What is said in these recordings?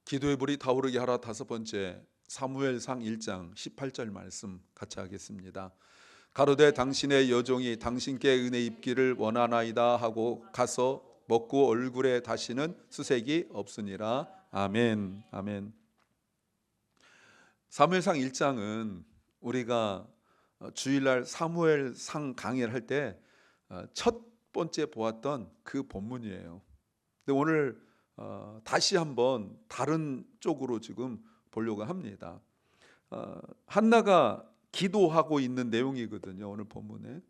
기도의 불이 타오르게 하라. 다섯 번째, 사무엘상 1장 18절 말씀 같이 하겠습니다. 가로되 당신의 여종이 당신께 은혜 입기를 원하나이다 하고 가서 먹고 얼굴에 다시는 수색이 없으니라. 아멘. 아멘. 사무엘상 1장은 우리가 주일날 사무엘상 강의를 할 때 첫 번째 보았던 그 본문이에요. 근데 오늘 다시 한번 다른 쪽으로 지금 보려고 합니다. 한나가 기도하고 있는 내용이거든요, 오늘 본문에.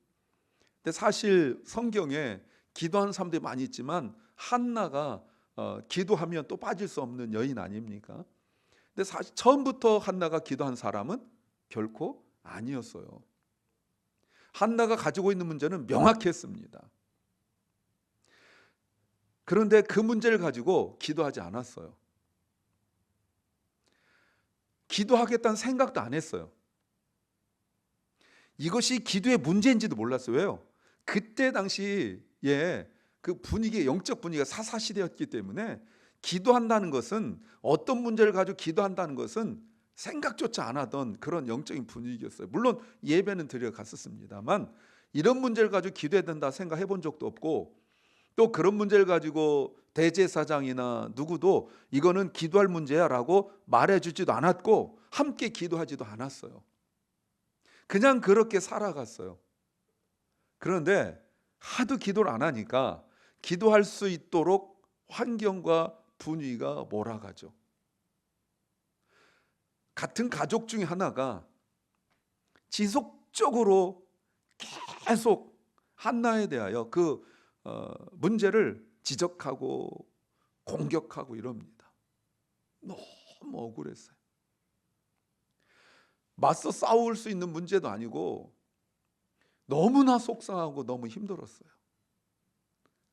근데 사실 성경에 기도하는 사람들이 많이 있지만 한나가 기도하면 또 빠질 수 없는 여인 아닙니까? 근데 사실 처음부터 한나가 기도한 사람은 결코 아니었어요. 한나가 가지고 있는 문제는 명확했습니다. 그런데 그 문제를 가지고 기도하지 않았어요. 기도하겠다는 생각도 안 했어요. 이것이 기도의 문제인지도 몰랐어요. 왜요? 그때 당시에 그 분위기, 영적 분위기가 사사시대였기 때문에 기도한다는 것은, 어떤 문제를 가지고 기도한다는 것은 생각조차 안 하던 그런 영적인 분위기였어요. 물론 예배는 드려갔었습니다만 이런 문제를 가지고 기도해야 된다 생각해 본 적도 없고, 또 그런 문제를 가지고 대제사장이나 누구도 이거는 기도할 문제야 라고 말해주지도 않았고 함께 기도하지도 않았어요. 그냥 그렇게 살아갔어요. 그런데 하도 기도를 안 하니까 기도할 수 있도록 환경과 분위기가 몰아가죠. 같은 가족 중에 하나가 지속적으로 계속 한나에 대하여 그 문제를 지적하고 공격하고 이럽니다. 너무 억울했어요. 맞서 싸울 수 있는 문제도 아니고 너무나 속상하고 너무 힘들었어요.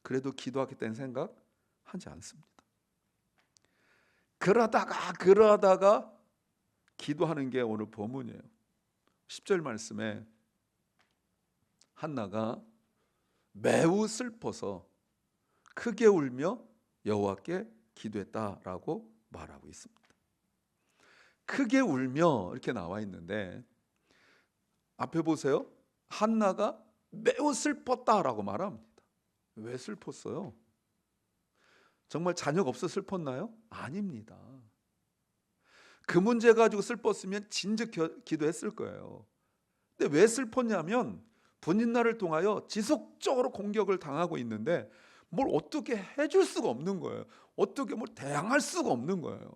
그래도 기도하겠다는 생각 하지 않습니다. 그러다가 기도하는 게 오늘 본문이에요. 10절 말씀에 한나가 매우 슬퍼서 크게 울며 여호와께 기도했다라고 말하고 있습니다. 크게 울며 이렇게 나와 있는데 앞에 보세요. 한나가 매우 슬펐다라고 말합니다. 왜 슬펐어요? 정말 자녀가 없어 슬펐나요? 아닙니다. 그 문제 가지고 슬펐으면 진즉 기도했을 거예요. 근데 왜 슬펐냐면 분인날을 통하여 지속적으로 공격을 당하고 있는데 뭘 어떻게 해줄 수가 없는 거예요. 어떻게 뭘 대항할 수가 없는 거예요.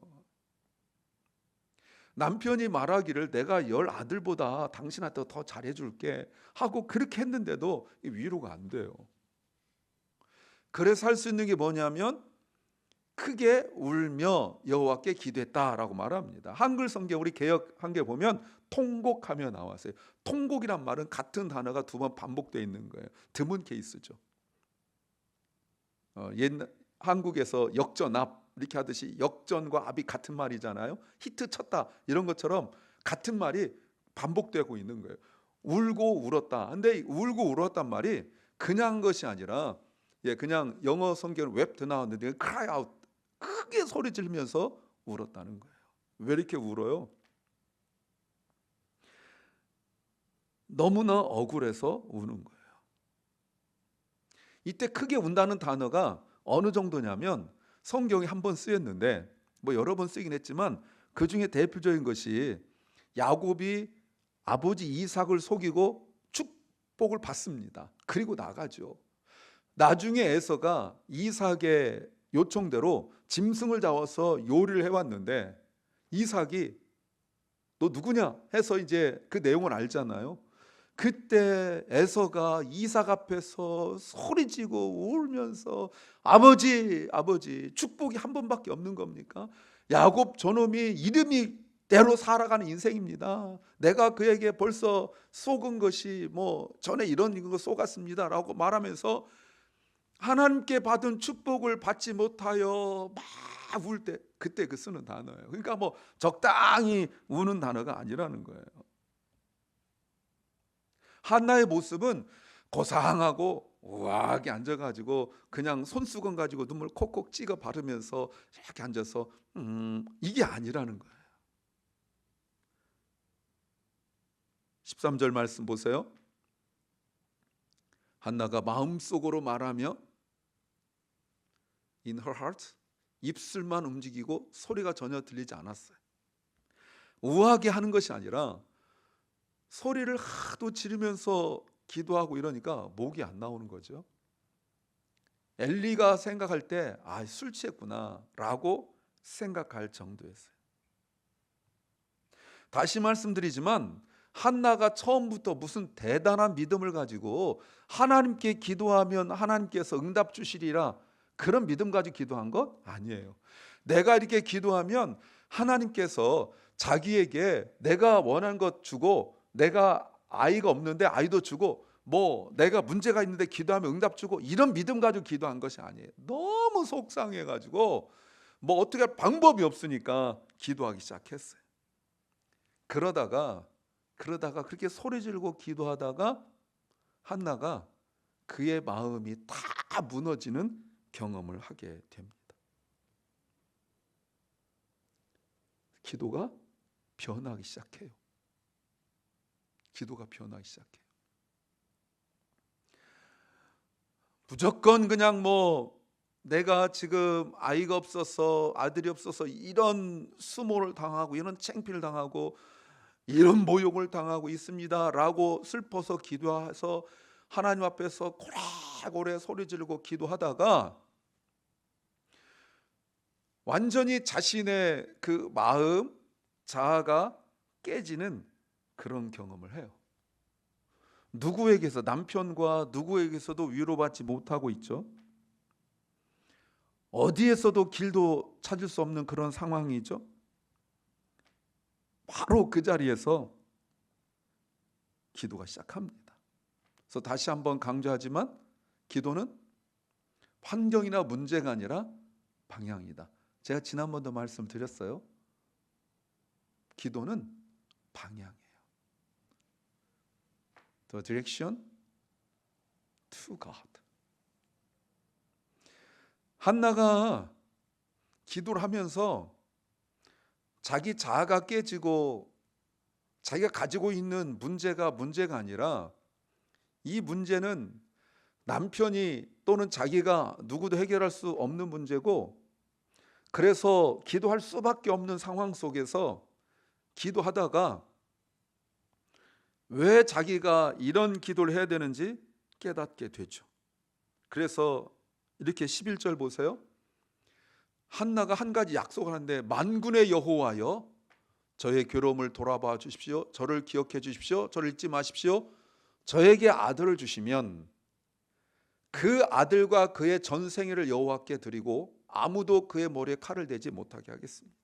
남편이 말하기를 내가 10 아들보다 당신한테 더 잘해줄게 하고 그렇게 했는데도 위로가 안 돼요. 그래서 할 수 있는 게 뭐냐면 크게 울며 여호와께 기도했다라고 말합니다. 한글 성경 우리 개역 한개 보면 통곡하며 나왔어요. 통곡이란 말은 같은 단어가 두 번 반복되어 있는 거예요. 드문 케이스죠. 옛날 한국에서 역전압 이렇게 하듯이 역전과 압이 같은 말이잖아요. 히트 쳤다 이런 것처럼 같은 말이 반복되고 있는 거예요. 울고 울었다. 근데 울고 울었단 말이 그냥 것이 아니라 그냥 영어 성경은 웹드 나왔는데 cry out, 크게 소리 지르면서 울었다는 거예요. 왜 이렇게 울어요? 너무나 억울해서 우는 거예요. 이때 크게 운다는 단어가 어느 정도냐면 성경에 한 번 쓰였는데 여러 번 쓰긴 했지만 그 중에 대표적인 것이 야곱이 아버지 이삭을 속이고 축복을 받습니다. 그리고 나가죠. 나중에 에서가 이삭의 요청대로 짐승을 잡아서 요리를 해왔는데 이삭이 너 누구냐 해서 이제 그 내용을 알잖아요. 그때 에서가 이삭 앞에서 소리지고 울면서 아버지 축복이 한 번밖에 없는 겁니까? 야곱 저놈이 이름이 대로 살아가는 인생입니다. 내가 그에게 벌써 속은 것이 전에 이런 거 속았습니다라고 말하면서 하나님께 받은 축복을 받지 못하여 막 울 때 그때 그 쓰는 단어예요. 그러니까 적당히 우는 단어가 아니라는 거예요. 한나의 모습은 고상하고 우아하게 앉아가지고 그냥 손수건 가지고 눈물 콕콕 찍어 바르면서 이렇게 앉아서 이게 아니라는 거예요. 13절 말씀 보세요. 한나가 마음속으로 말하며 in her heart, 입술만 움직이고 소리가 전혀 들리지 않았어요. 우아하게 하는 것이 아니라 소리를 하도 지르면서 기도하고 이러니까 목이 안 나오는 거죠. 엘리가 생각할 때 술 취했구나 라고 생각할 정도였어요. 다시 말씀드리지만 한나가 처음부터 무슨 대단한 믿음을 가지고 하나님께 기도하면 하나님께서 응답 주시리라 그런 믿음 가지고 기도한 것 아니에요. 내가 이렇게 기도하면 하나님께서 자기에게 내가 원하는 것 주고, 내가 아이가 없는데 아이도 주고, 뭐 내가 문제가 있는데 기도하면 응답 주고, 이런 믿음 가지고 기도한 것이 아니에요. 너무 속상해 가지고 뭐 어떻게 할 방법이 없으니까 기도하기 시작했어요. 그러다가 그렇게 소리 지르고 기도하다가 한나가 그의 마음이 다 무너지는 경험을 하게 됩니다. 기도가 변하기 시작해요. 기도가 변하기 시작해요. 무조건 그냥 뭐 내가 지금 아이가 없어서, 아들이 없어서 이런 수모를 당하고 이런 창피를 당하고 이런 모욕을 당하고 있습니다 라고 슬퍼서 기도해서 하나님 앞에서 고래고래 소리 지르고 기도하다가 완전히 자신의 그 마음 자아가 깨지는 그런 경험을 해요. 누구에게서, 남편과 누구에게서도 위로받지 못하고 있죠. 어디에서도 길도 찾을 수 없는 그런 상황이죠. 바로 그 자리에서 기도가 시작합니다. 그래서 다시 한번 강조하지만 기도는 환경이나 문제가 아니라 방향이다. 제가 지난번도 말씀드렸어요. 기도는 방향이에요. The direction to God. 한나가 기도를 하면서 자기 자아가 깨지고 자기가 가지고 있는 문제가 아니라 이 문제는 남편이 또는 자기가 누구도 해결할 수 없는 문제고, 그래서 기도할 수밖에 없는 상황 속에서 기도하다가 왜 자기가 이런 기도를 해야 되는지 깨닫게 되죠. 그래서 이렇게 11절 보세요. 한나가 한 가지 약속을 하는데, 만군의 여호와여 저의 괴로움을 돌아봐 주십시오. 저를 기억해 주십시오. 저를 잊지 마십시오. 저에게 아들을 주시면 그 아들과 그의 전생애를 여호와께 드리고 아무도 그의 머리에 칼을 대지 못하게 하겠습니다.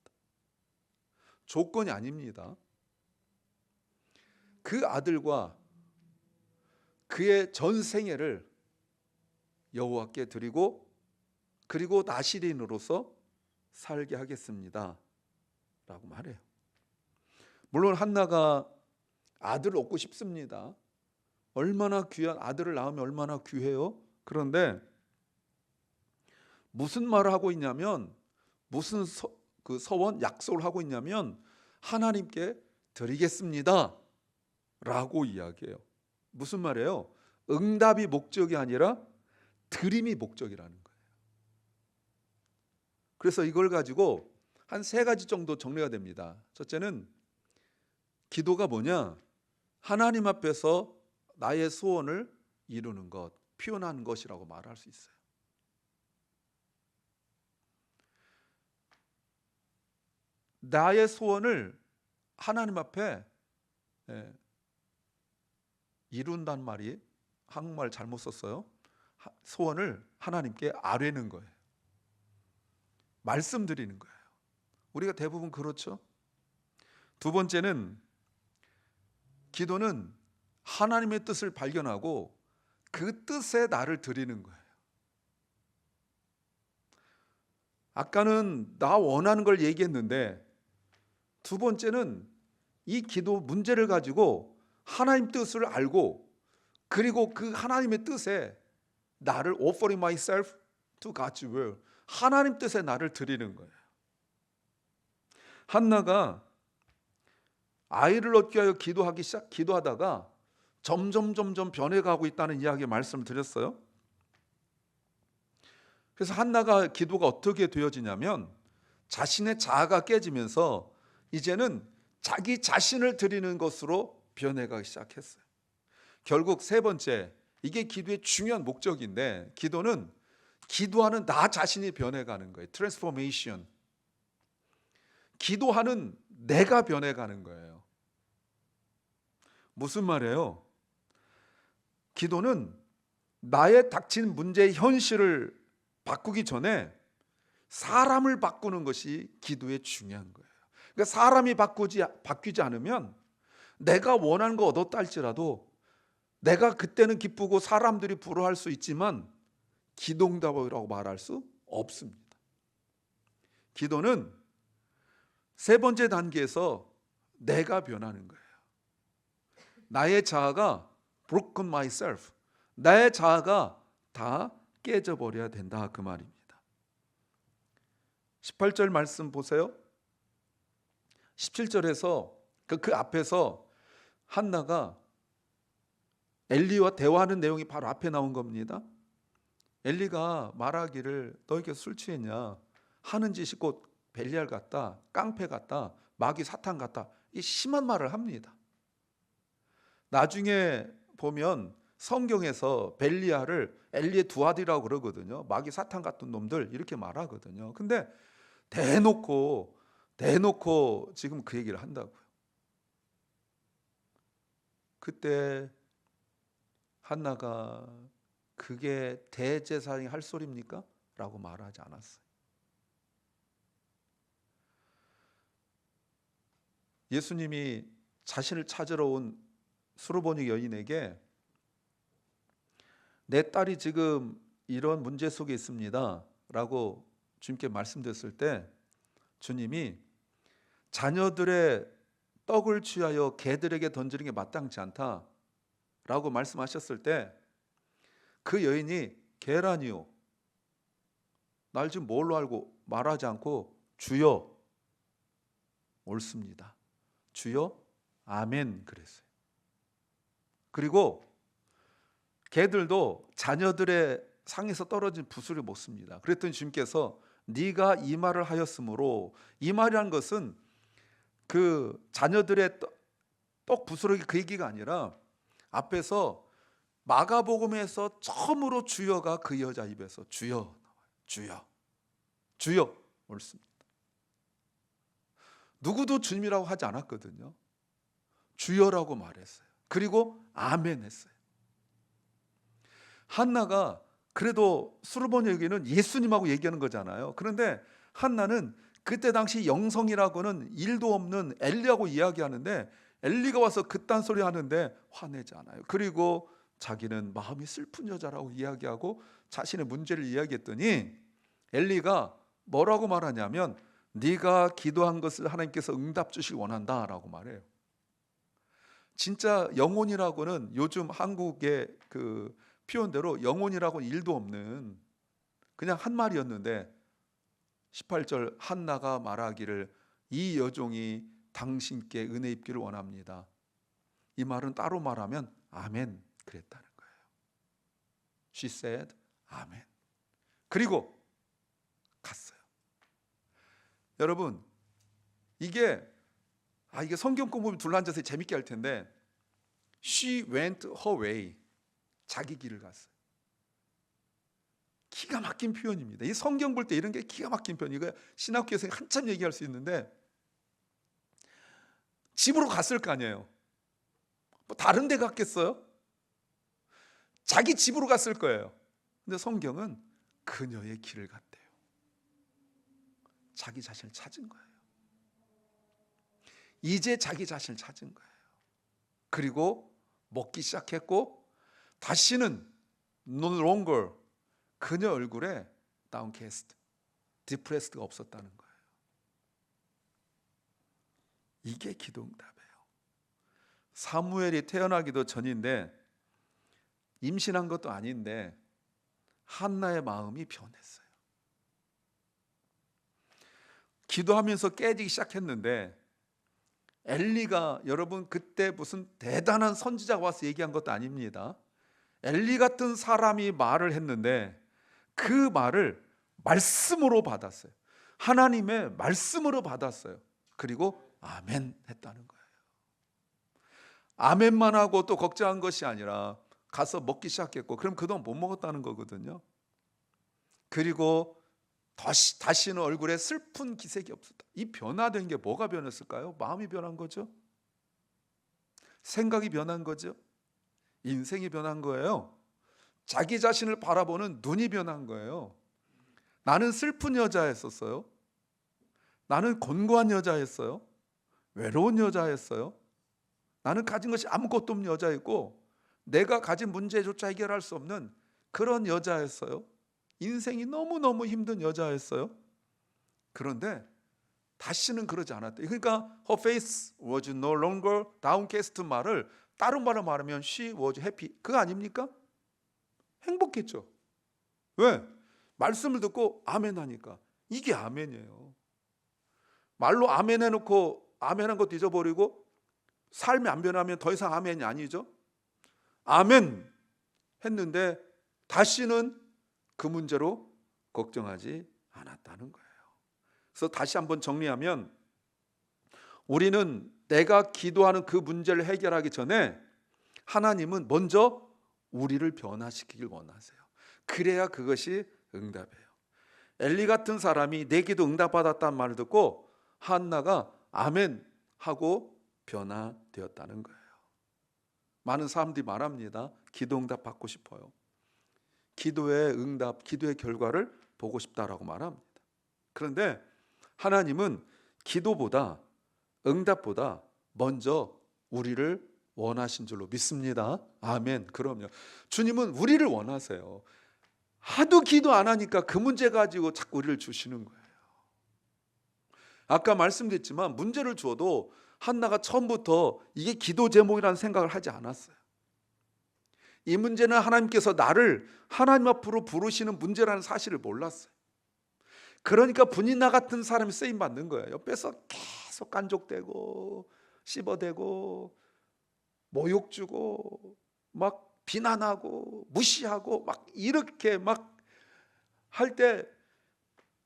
조건이 아닙니다. 그 아들과 그의 전생애를 여호와께 드리고 그리고 나시린으로서 살게 하겠습니다 라고 말해요. 물론 한나가 아들을 얻고 싶습니다. 얼마나 귀한 아들을 낳으면 얼마나 귀해요. 그런데 무슨 말을 하고 있냐면, 무슨 서원 약속을 하고 있냐면 하나님께 드리겠습니다 라고 이야기해요. 무슨 말이에요? 응답이 목적이 아니라 드림이 목적이라는 거예요. 그래서 이걸 가지고 한 3가지 정도 정리가 됩니다. 첫째는 기도가 뭐냐? 하나님 앞에서 나의 소원을 이루는 것, 표현하는 것이라고 말할 수 있어요. 나의 소원을 하나님 앞에 이룬단 말이 한국말 잘못 썼어요. 소원을 하나님께 아뢰는 거예요. 말씀드리는 거예요. 우리가 대부분 그렇죠. 두 번째는 기도는 하나님의 뜻을 발견하고 그 뜻에 나를 드리는 거예요. 아까는 나 원하는 걸 얘기했는데, 두 번째는 이 기도 문제를 가지고 하나님 뜻을 알고 그리고 그 하나님의 뜻에 나를 offering myself to God's will, 하나님 뜻에 나를 드리는 거예요. 한나가 아이를 얻기 위하여 기도하다가 점점 변해가고 있다는 이야기 말씀을 드렸어요. 그래서 한나가 기도가 어떻게 되어지냐면 자신의 자아가 깨지면서 이제는 자기 자신을 드리는 것으로 변해가기 시작했어요. 결국 세 번째, 이게 기도의 중요한 목적인데, 기도는 기도하는 나 자신이 변해가는 거예요. 트랜스포메이션. 기도하는 내가 변해가는 거예요. 무슨 말이에요? 기도는 나의 닥친 문제의 현실을 바꾸기 전에 사람을 바꾸는 것이 기도의 중요한 거예요. 그러니까 사람이 바뀌지 않으면 내가 원하는 거 얻었다 할지라도 내가 그때는 기쁘고 사람들이 부러워할 수 있지만 기도응답이라고 말할 수 없습니다. 기도는 세 번째 단계에서 내가 변하는 거예요. 나의 자아가 broken myself, 나의 자아가 다 깨져버려야 된다, 그 말입니다. 18절 말씀 보세요. 17절에서 그 앞에서 한나가 엘리와 대화하는 내용이 바로 앞에 나온 겁니다. 엘리가 말하기를 너에게 술 취했냐, 하는 짓이 곧 벨리알 같다, 깡패 같다, 마귀 사탄 같다, 이 심한 말을 합니다. 나중에 보면 성경에서 벨리알을 엘리의 두 아들이라고 그러거든요. 마귀 사탄 같은 놈들 이렇게 말하거든요. 근데 대놓고 지금 그 얘기를 한다고요. 그때 한나가 그게 대제사장이 할 소리입니까? 라고 말하지 않았어요. 예수님이 자신을 찾으러 온 수르보니 여인에게 내 딸이 지금 이런 문제 속에 있습니다 라고 주님께 말씀드렸을 때 주님이 자녀들의 떡을 취하여 개들에게 던지는 게 마땅치 않다 라고 말씀하셨을 때 그 여인이 개라니요, 날 지금 뭘로 알고 말하지 않고 주여, 옳습니다, 주여, 아멘 그랬어요. 그리고 개들도 자녀들의 상에서 떨어진 부스를 먹습니다. 그랬더니 주님께서 네가 이 말을 하였으므로, 이 말이라는 것은 그 자녀들의 떡 부스러기 그 얘기가 아니라 앞에서 마가복음에서 처음으로 주여가 그 여자 입에서 주여, 주여 옳습니다. 누구도 주님이라고 하지 않았거든요. 주여라고 말했어요. 그리고 아멘 했어요. 한나가 그래도 수르보니에게는 예수님하고 얘기하는 거잖아요. 그런데 한나는 그때 당시 영성이라고는 일도 없는 엘리하고 이야기하는데 엘리가 와서 그딴 소리 하는데 화내지 않아요. 그리고 자기는 마음이 슬픈 여자라고 이야기하고 자신의 문제를 이야기했더니 엘리가 뭐라고 말하냐면 네가 기도한 것을 하나님께서 응답 주시기 원한다라고 말해요. 진짜 영혼이라고는 요즘 한국의 그 표현대로 영혼이라고는 일도 없는 그냥 한 말이었는데 18절 한나가 말하기를 이 여종이 당신께 은혜 입기를 원합니다. 이 말은 따로 말하면 아멘 그랬다는 거예요. She said 아멘. 그리고 갔어요. 여러분 이게 성경 공부하면 둘러앉아서 재밌게 할 텐데 She went her way, 자기 길을 갔어요. 기가 막힌 표현입니다. 이 성경 볼 때 이런 게 기가 막힌 표현이고 신학교에서 한참 얘기할 수 있는데 집으로 갔을 거 아니에요. 뭐 다른 데 갔겠어요? 자기 집으로 갔을 거예요. 근데 성경은 그녀의 길을 갔대요. 자기 자신을 찾은 거예요. 이제 자기 자신을 찾은 거예요. 그리고 먹기 시작했고 다시는 no longer 그녀 얼굴에 downcast, depressed가 없었다는 거예요. 이게 기도응답이에요. 사무엘이 태어나기도 전인데 임신한 것도 아닌데 한나의 마음이 변했어요. 기도하면서 깨지기 시작했는데 엘리가, 여러분 그때 무슨 대단한 선지자가 와서 얘기한 것도 아닙니다. 엘리 같은 사람이 말을 했는데 그 말을 말씀으로 받았어요. 하나님의 말씀으로 받았어요. 그리고 아멘 했다는 거예요. 아멘만 하고 또 걱정한 것이 아니라 가서 먹기 시작했고, 그럼 그동안 못 먹었다는 거거든요. 그리고 다시는 얼굴에 슬픈 기색이 없었다. 이 변화된 게 뭐가 변했을까요? 마음이 변한 거죠. 생각이 변한 거죠. 인생이 변한 거예요. 자기 자신을 바라보는 눈이 변한 거예요. 나는 슬픈 여자였었어요. 나는 곤고한 여자였어요. 외로운 여자였어요. 나는 가진 것이 아무것도 없는 여자였고, 내가 가진 문제조차 해결할 수 없는 그런 여자였어요. 인생이 너무너무 힘든 여자였어요. 그런데 다시는 그러지 않았대요. 그러니까 her face was no longer downcast 말을 다른 말로 말하면 she was happy, 그거 아닙니까? 행복했죠. 왜? 말씀을 듣고 아멘 하니까. 이게 아멘이에요. 말로 아멘 해놓고 아멘한 것도 잊어버리고 삶이 안 변하면 더 이상 아멘이 아니죠. 아멘 했는데 다시는 그 문제로 걱정하지 않았다는 거예요. 그래서 다시 한번 정리하면, 우리는 내가 기도하는 그 문제를 해결하기 전에 하나님은 먼저 우리를 변화시키길 원하세요. 그래야 그것이 응답이에요. 엘리 같은 사람이 내 기도 응답받았다는 말을 듣고 한나가 아멘 하고 변화되었다는 거예요. 많은 사람들이 말합니다. 기도 응답 받고 싶어요. 기도의 응답, 기도의 결과를 보고 싶다라고 말합니다. 그런데 하나님은 기도보다, 응답보다 먼저 우리를 원하신 줄로 믿습니다. 아멘. 그럼요. 주님은 우리를 원하세요. 하도 기도 안 하니까 그 문제 가지고 자꾸 우리를 주시는 거예요. 아까 말씀드렸지만 문제를 주어도 한나가 처음부터 이게 기도 제목이라는 생각을 하지 않았어요. 이 문제는 하나님께서 나를 하나님 앞으로 부르시는 문제라는 사실을 몰랐어요. 그러니까 분이나 같은 사람이 쓰임 받는 거예요. 옆에서 계속 깐족대고 씹어대고 모욕 주고 막 비난하고 무시하고 막 이렇게 막 할 때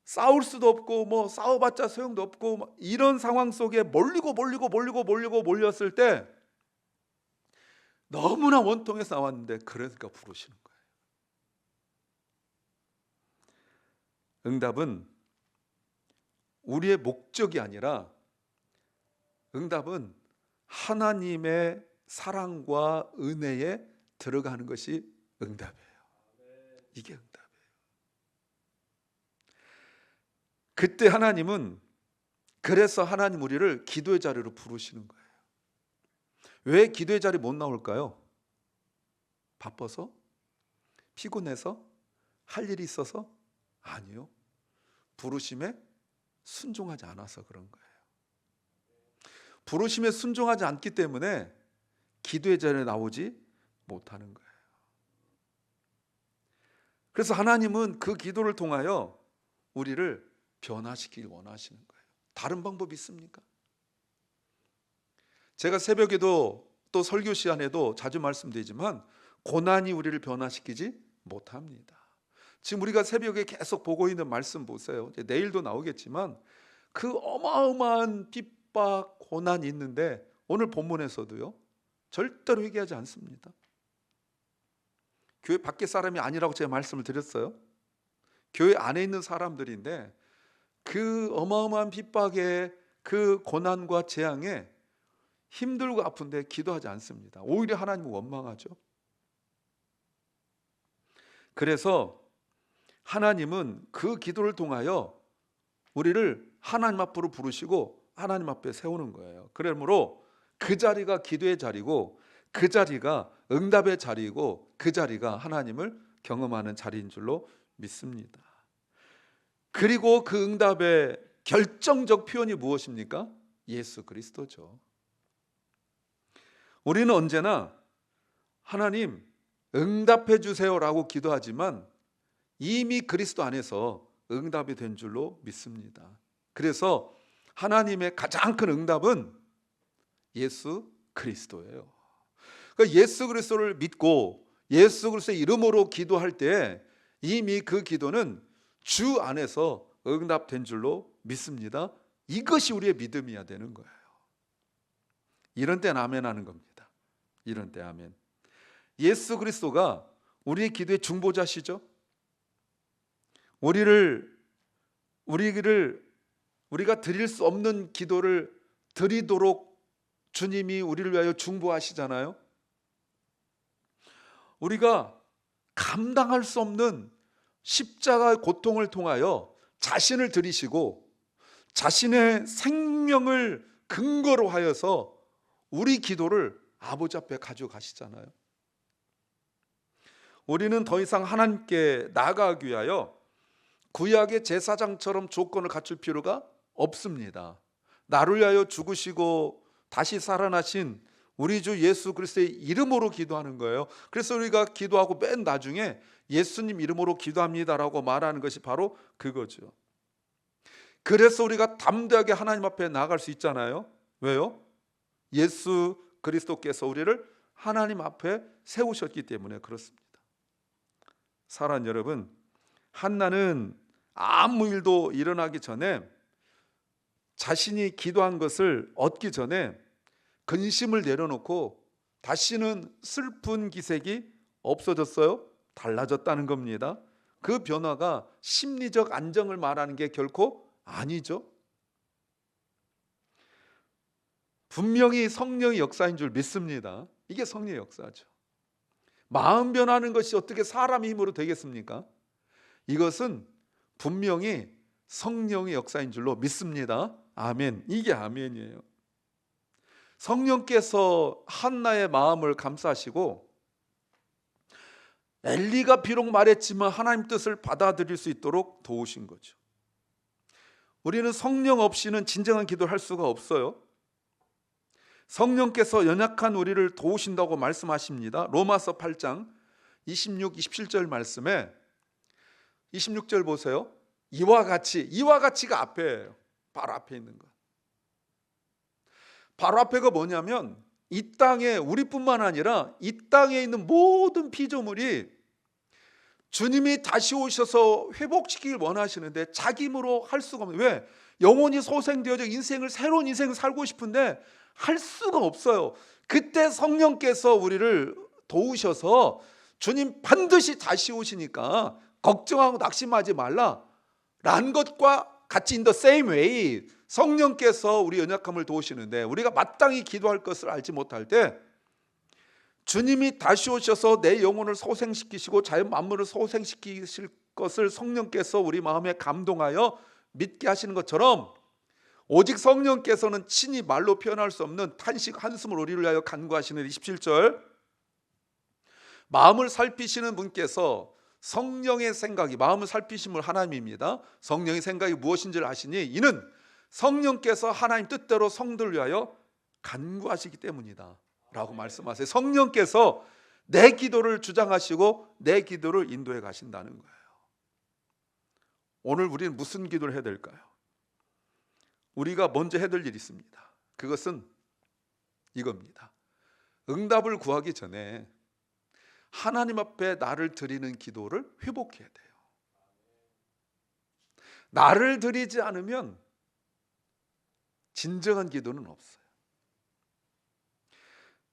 싸울 수도 없고 뭐 싸워봤자 소용도 없고 막 이런 상황 속에 몰렸을 때 너무나 원통해 싸웠는데, 그러니까 부르시는 거예요. 응답은 우리의 목적이 아니라, 응답은 하나님의 사랑과 은혜에 들어가는 것이 응답이에요. 이게 응답이에요. 그때 하나님은, 그래서 하나님 우리를 기도의 자리로 부르시는 거예요. 왜 기도의 자리 못 나올까요? 바빠서? 피곤해서? 할 일이 있어서? 아니요. 부르심에 순종하지 않아서 그런 거예요. 부르심에 순종하지 않기 때문에 기도의 자리에 나오지 못하는 거예요. 그래서 하나님은 그 기도를 통하여 우리를 변화시키길 원하시는 거예요. 다른 방법이 있습니까? 제가 새벽에도 또 설교 시간에도 자주 말씀드리지만 고난이 우리를 변화시키지 못합니다. 지금 우리가 새벽에 계속 보고 있는 말씀 보세요. 이제 내일도 나오겠지만 그 어마어마한 핍박, 고난이 있는데 오늘 본문에서도요, 절대로 회개하지 않습니다. 교회 밖에 사람이 아니라고 제가 말씀을 드렸어요. 교회 안에 있는 사람들인데 그 어마어마한 핍박에, 그 고난과 재앙에 힘들고 아픈데 기도하지 않습니다. 오히려 하나님을 원망하죠. 그래서 하나님은 그 기도를 통하여 우리를 하나님 앞으로 부르시고 하나님 앞에 세우는 거예요. 그러므로 그 자리가 기도의 자리고, 그 자리가 응답의 자리고, 그 자리가 하나님을 경험하는 자리인 줄로 믿습니다. 그리고 그 응답의 결정적 표현이 무엇입니까? 예수 그리스도죠. 우리는 언제나 하나님 응답해 주세요라고 기도하지만 이미 그리스도 안에서 응답이 된 줄로 믿습니다. 그래서 하나님의 가장 큰 응답은 예수 그리스도예요. 그러니까 예수 그리스도를 믿고 예수 그리스도의 이름으로 기도할 때 이미 그 기도는 주 안에서 응답된 줄로 믿습니다. 이것이 우리의 믿음이어야 되는 거예요. 이런 때는 아멘 하는 겁니다. 이런 때 아멘. 예수 그리스도가 우리의 기도의 중보자시죠. 우리가 드릴 수 없는 기도를 드리도록 주님이 우리를 위하여 중보하시잖아요. 우리가 감당할 수 없는 십자가의 고통을 통하여 자신을 드리시고 자신의 생명을 근거로 하여서 우리 기도를 아버지 앞에 가져가시잖아요. 우리는 더 이상 하나님께 나아가기 위하여 구약의 제사장처럼 조건을 갖출 필요가 없습니다. 나를 위하여 죽으시고 다시 살아나신 우리 주 예수 그리스도의 이름으로 기도하는 거예요. 그래서 우리가 기도하고 맨 나중에 예수님 이름으로 기도합니다라고 말하는 것이 바로 그거죠. 그래서 우리가 담대하게 하나님 앞에 나아갈 수 있잖아요. 왜요? 예수 그리스도께서 우리를 하나님 앞에 세우셨기 때문에 그렇습니다. 사랑하는 여러분, 한나는 아무 일도 일어나기 전에 자신이 기도한 것을 얻기 전에 근심을 내려놓고 다시는 슬픈 기색이 없어졌어요? 달라졌다는 겁니다. 그 변화가 심리적 안정을 말하는 게 결코 아니죠. 분명히 성령의 역사인 줄 믿습니다. 이게 성령의 역사죠. 마음 변하는 것이 어떻게 사람의 힘으로 되겠습니까? 이것은 분명히 성령의 역사인 줄로 믿습니다. 아멘. 이게 아멘이에요. 성령께서 한나의 마음을 감싸시고 엘리가 비록 말했지만 하나님 뜻을 받아들일 수 있도록 도우신 거죠. 우리는 성령 없이는 진정한 기도를 할 수가 없어요. 성령께서 연약한 우리를 도우신다고 말씀하십니다. 로마서 8장 26, 27절 말씀에 26절 보세요. 이와 같이가 앞에예요. 바로 앞에 있는 것. 바로 앞에가 뭐냐면 이 땅에 우리뿐만 아니라 이 땅에 있는 모든 피조물이 주님이 다시 오셔서 회복시키길 원하시는데 자기 힘으로 할 수가 없는. 왜? 영혼이 소생되어져 새로운 인생을 살고 싶은데 할 수가 없어요. 그때 성령께서 우리를 도우셔서 주님 반드시 다시 오시니까 걱정하고 낙심하지 말라 라는 것과 같이 in the same way 성령께서 우리 연약함을 도우시는데 우리가 마땅히 기도할 것을 알지 못할 때 주님이 다시 오셔서 내 영혼을 소생시키시고 자연 만물을 소생시키실 것을 성령께서 우리 마음에 감동하여 믿게 하시는 것처럼 오직 성령께서는 친히 말로 표현할 수 없는 탄식 한숨을 우리를 위하여 간구하시는 27절 마음을 살피시는 분께서 성령의 생각이 마음을 살피심을 하나님입니다. 성령의 생각이 무엇인지를 아시니 이는 성령께서 하나님 뜻대로 성도를 위하여 간구하시기 때문이다 라고 말씀하세요. 성령께서 내 기도를 주장하시고 내 기도를 인도해 가신다는 거예요. 오늘 우리는 무슨 기도를 해야 될까요? 우리가 먼저 해야 될 일이 있습니다. 그것은 이겁니다. 응답을 구하기 전에 하나님 앞에 나를 드리는 기도를 회복해야 돼요. 나를 드리지 않으면 진정한 기도는 없어요.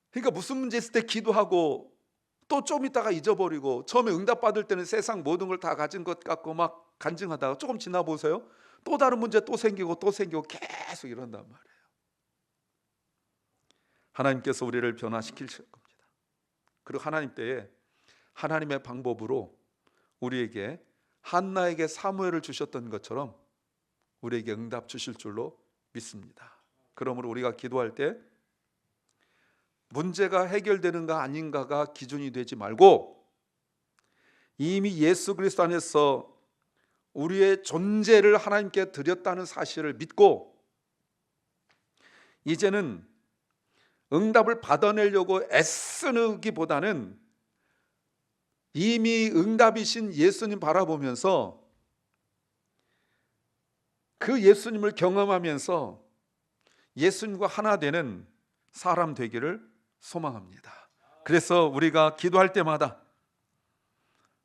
그러니까 무슨 문제 있을 때 기도하고 또 좀 있다가 잊어버리고 처음에 응답 받을 때는 세상 모든 걸 다 가진 것 같고 막 간증하다가 조금 지나 보세요. 또 다른 문제 또 생기고 계속 이런단 말이에요. 하나님께서 우리를 변화시키실 겁니다. 그리고 하나님 때에 하나님의 방법으로 우리에게 한나에게 사무엘을 주셨던 것처럼 우리에게 응답 주실 줄로 믿습니다. 그러므로 우리가 기도할 때 문제가 해결되는가 아닌가가 기준이 되지 말고 이미 예수 그리스도 안에서 우리의 존재를 하나님께 드렸다는 사실을 믿고 이제는 응답을 받아내려고 애쓰기보다는 이미 응답이신 예수님 바라보면서 그 예수님을 경험하면서 예수님과 하나 되는 사람 되기를 소망합니다. 그래서 우리가 기도할 때마다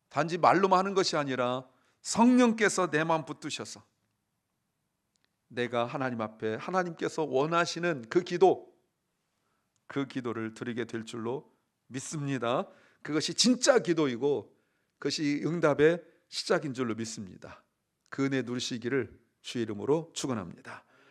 단지 말로만 하는 것이 아니라 성령께서 내 마음 붙드셔서 내가 하나님 앞에 하나님께서 원하시는 그 기도를 드리게 될 줄로 믿습니다. 그것이 진짜 기도이고 그것이 응답의 시작인 줄로 믿습니다. 그 은혜 누리시기를 주의 이름으로 축원합니다.